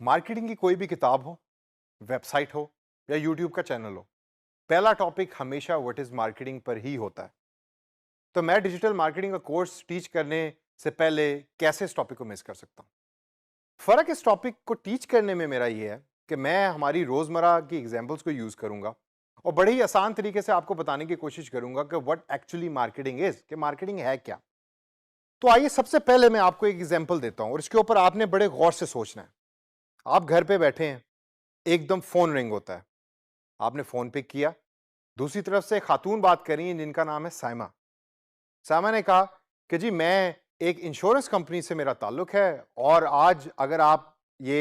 Marketing की कोई भी किताब हो, वेबसाइट हो या यूट्यूब का चैनल हो, पहला टॉपिक हमेशा व्हाट इज मार्केटिंग पर ही होता है। तो मैं डिजिटल मार्केटिंग का कोर्स टीच करने से पहले कैसे इस टॉपिक को मिस कर सकता हूं? फर्क इस टॉपिक को टीच करने में मेरा ये है कि मैं हमारी रोजमर्रा की एग्जांपल्स को यूज करूंगा और बड़े ही आसान तरीके से आपको बताने की कोशिश करूंगा कि व्हाट एक्चुअली मार्केटिंग इज, कि मार्केटिंग है क्या। तो आइए सबसे पहले मैं आपको एक एग्जांपल देता हूं और इसके ऊपर आपने बड़े गौर से सोचना है। आप घर पे बैठे हैं, एकदम फोन रिंग होता है, आपने फोन पे किया, दूसरी तरफ से एक खातून बात कर रही हैं जिनका नाम है साइमा। साइमा ने कहा कि जी मैं एक इंश्योरेंस कंपनी से मेरा ताल्लुक है और आज अगर आप ये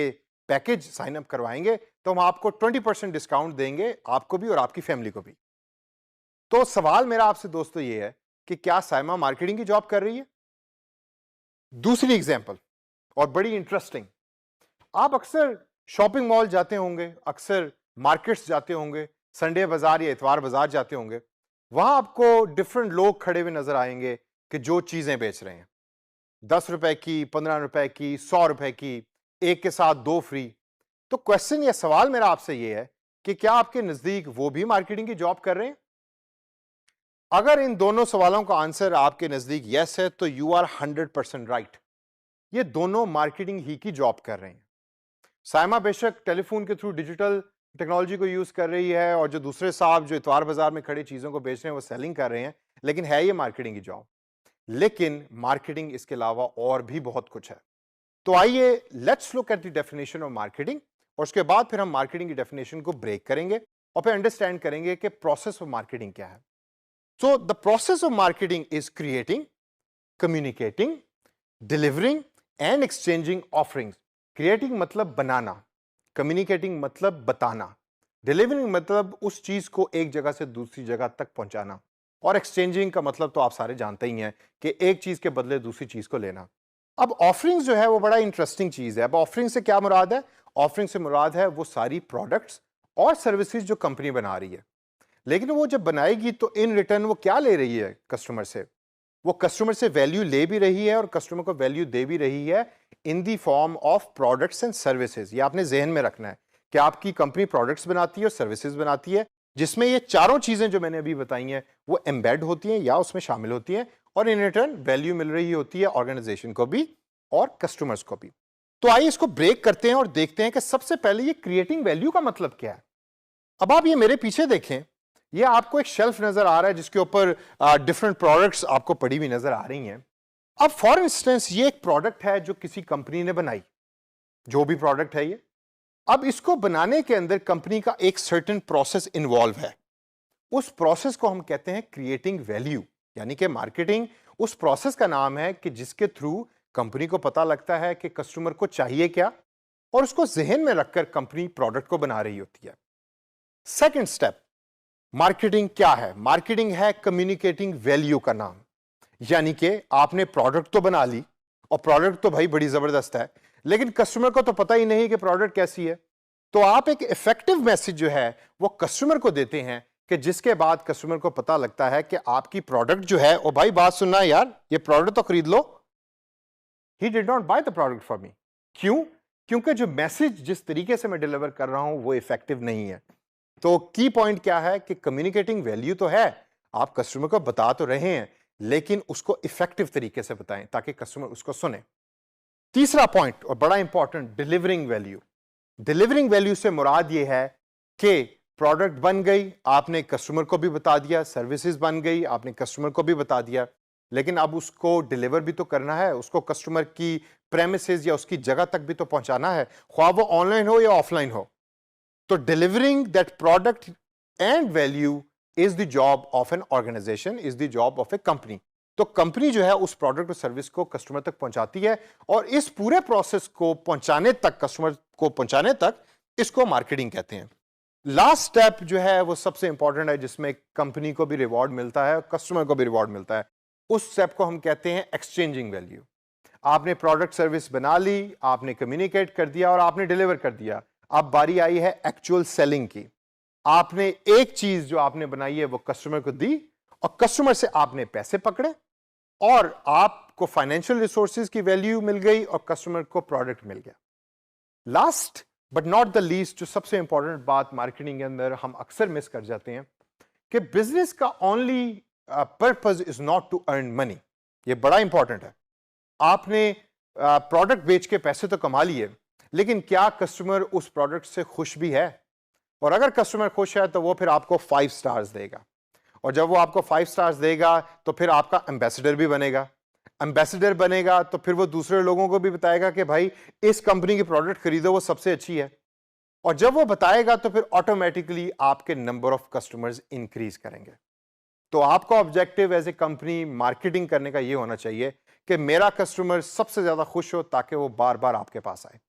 पैकेज साइन अप करवाएंगे तो हम आपको 20% डिस्काउंट देंगे, आपको भी और आपकी फैमिली को भी। तो सवाल मेरा आपसे दोस्तों ये है कि क्या साइमा मार्केटिंग की जॉब कर रही है? दूसरी एग्जांपल और बड़ी इंटरेस्टिंग। आप अक्सर शॉपिंग मॉल जाते होंगे, अक्सर मार्केट्स जाते होंगे, संडे बाजार या इतवार बाजार जाते होंगे। वहां आपको डिफरेंट लोग खड़े हुए नजर आएंगे कि जो चीजें बेच रहे हैं, 10 रुपए की, 15 रुपए की, 100 रुपए की, एक के साथ दो फ्री। तो क्वेश्चन या सवाल मेरा आपसे यह है कि क्या आपके नजदीक वो भी मार्केटिंग की जॉब कर रहे हैं? अगर इन दोनों सवालों का आंसर आपके नजदीक यस है तो यू आर 100% राइट। ये दोनों मार्केटिंग ही की जॉब कर रहे हैं। साइमा बेशक टेलीफोन के थ्रू डिजिटल टेक्नोलॉजी को यूज कर रही है और जो दूसरे साहब जो इतवार बाजार में खड़े चीजों को बेच रहे हैं वो सेलिंग कर रहे हैं, लेकिन है ये मार्केटिंग की जॉब। लेकिन मार्केटिंग इसके अलावा और भी बहुत कुछ है। तो आइए let's look at the definition of marketing और उसके बाद फिर हम मार्केटिंग की डेफिनेशन को ब्रेक करेंगे और फिर अंडरस्टैंड करेंगे कि प्रोसेस ऑफ मार्केटिंग क्या है। So the process of marketing is creating, communicating, delivering and exchanging offerings. Creating मतलब बनाना, कम्युनिकेटिंग मतलब बताना, डिलीवरिंग मतलब उस चीज को एक जगह से दूसरी जगह तक पहुंचाना, और एक्सचेंजिंग का मतलब तो आप सारे जानते ही हैं कि एक चीज के बदले दूसरी चीज को लेना। अब ऑफरिंग्स जो है वो बड़ा इंटरेस्टिंग चीज है। अब ऑफरिंग से क्या मुराद है? ऑफरिंग से मुराद है वो सारी प्रोडक्ट्स और सर्विसेज जो कंपनी बना रही है। लेकिन वो जब बनाएगी तो इन रिटर्न वो क्या ले रही है कस्टमर से? वो कस्टमर से वैल्यू ले भी रही है और कस्टमर को वैल्यू दे भी रही है in the form of products and services. ये आपने जहन में रखना है कि आपकी कंपनी प्रोडक्ट्स बनाती है और सर्विसेज बनाती है, जिसमें ये चारों चीजें जो मैंने अभी बताई हैं वो एम्बेड होती हैं या उसमें शामिल होती हैं और इन रिटर्न वैल्यू मिल रही होती है ऑर्गेनाइजेशन को भी और कस्टमर्स को भी। तो आइए इसको ब्रेक करते हैं और देखते हैं कि सबसे पहले ये क्रिएटिंग वैल्यू का मतलब क्या है। अब आप ये मेरे पीछे देखें, ये आपको एक शेल्फ नजर आ रहा है जिसके ऊपर डिफरेंट प्रोडक्ट्स आपको पड़ी हुई नजर आ रही हैं। अब फॉर इंस्टेंस ये एक प्रोडक्ट है जो किसी कंपनी ने बनाई, जो भी प्रोडक्ट है ये। अब इसको बनाने के अंदर कंपनी का एक सर्टेन प्रोसेस इन्वॉल्व है। उस प्रोसेस को हम कहते हैं क्रिएटिंग वैल्यू, यानी कि मार्केटिंग उस प्रोसेस का नाम है कि जिसके थ्रू कंपनी को पता लगता है कि कस्टमर को चाहिए क्या और उसको जहन में रखकर कंपनी प्रोडक्ट को बना रही होती है। सेकंड स्टेप, मार्केटिंग क्या है? मार्केटिंग है कम्युनिकेटिंग वैल्यू का नाम। यानी कि आपने प्रोडक्ट तो बना ली और प्रोडक्ट तो भाई बड़ी जबरदस्त है, लेकिन कस्टमर को तो पता ही नहीं कि प्रोडक्ट कैसी है। तो आप एक इफेक्टिव मैसेज जो है वो कस्टमर को देते हैं कि जिसके बाद कस्टमर को पता लगता है कि आपकी प्रोडक्ट जो है, ओ भाई बात सुनना यार, ये प्रोडक्ट तो खरीद लो। He did not buy the product for me. क्यों? क्योंकि जो मैसेज जिस तरीके से मैं डिलीवर कर रहा हूं वो इफेक्टिव नहीं है। तो की पॉइंट क्या है कि कम्युनिकेटिंग वैल्यू तो है, आप कस्टमर को बता तो रहे हैं, लेकिन उसको इफेक्टिव तरीके से बताएं ताकि कस्टमर उसको सुने। तीसरा पॉइंट और बड़ा important, delivering value. Delivering value से मुराद ये है कि प्रोडक्ट बन गई, आपने कस्टमर को भी बता दिया, सर्विसेज बन गई, आपने कस्टमर को भी बता दिया, लेकिन अब उसको डिलीवर भी तो करना है, उसको कस्टमर की प्रेमिसेस या उसकी जगह तक भी तो पहुंचाना है, ख्वाह वो ऑनलाइन हो या ऑफलाइन हो। तो delivering that product and value is the job of an organisation, is the job of a company. तो कंपनी जो है उस प्रोडक्ट और सर्विस को कस्टमर तक पहुंचाती है और इस पूरे प्रोसेस को पहुंचाने तक, कस्टमर को पहुंचाने तक, इसको मार्केटिंग कहते हैं। लास्ट स्टेप जो है वो सबसे इंपॉर्टेंट है, जिसमें कंपनी को भी रिवॉर्ड मिलता है और कस्टमर को भी रिवॉर्ड मिलता है। उस स्टेप को हम कहते हैं एक्सचेंजिंग वैल्यू। आपने प्रोडक्ट सर्विस बना ली, आपने कम्युनिकेट कर दिया और आपने डिलीवर कर दिया। अब बारी आई है एक्चुअल सेलिंग की। आपने एक चीज जो आपने बनाई है वो कस्टमर को दी और कस्टमर से आपने पैसे पकड़े और आपको फाइनेंशियल रिसोर्सेज की वैल्यू मिल गई और कस्टमर को प्रोडक्ट मिल गया। Last but not the least, जो सबसे इंपॉर्टेंट बात मार्केटिंग के अंदर हम अक्सर मिस कर जाते हैं कि बिजनेस का only purpose is not to earn money. ये बड़ा इंपॉर्टेंट है। आपने प्रोडक्ट बेच के पैसे तो कमा लिए, लेकिन क्या कस्टमर उस प्रोडक्ट से खुश भी है? और अगर कस्टमर खुश है तो वो फिर आपको 5 स्टार्स देगा, और जब वो आपको 5 स्टार्स देगा तो फिर आपका एम्बेसडर भी बनेगा। एम्बेसडर बनेगा तो फिर वो दूसरे लोगों को भी बताएगा कि भाई इस कंपनी की प्रोडक्ट खरीदो, वो सबसे अच्छी है। और जब वो बताएगा तो फिर ऑटोमेटिकली आपके नंबर ऑफ कस्टमर्स इंक्रीज करेंगे। तो आपका objective as a company marketing करने का ये होना चाहिए कि मेरा कस्टमर सबसे ज्यादा खुश हो ताकि वो बार बार आपके पास आए।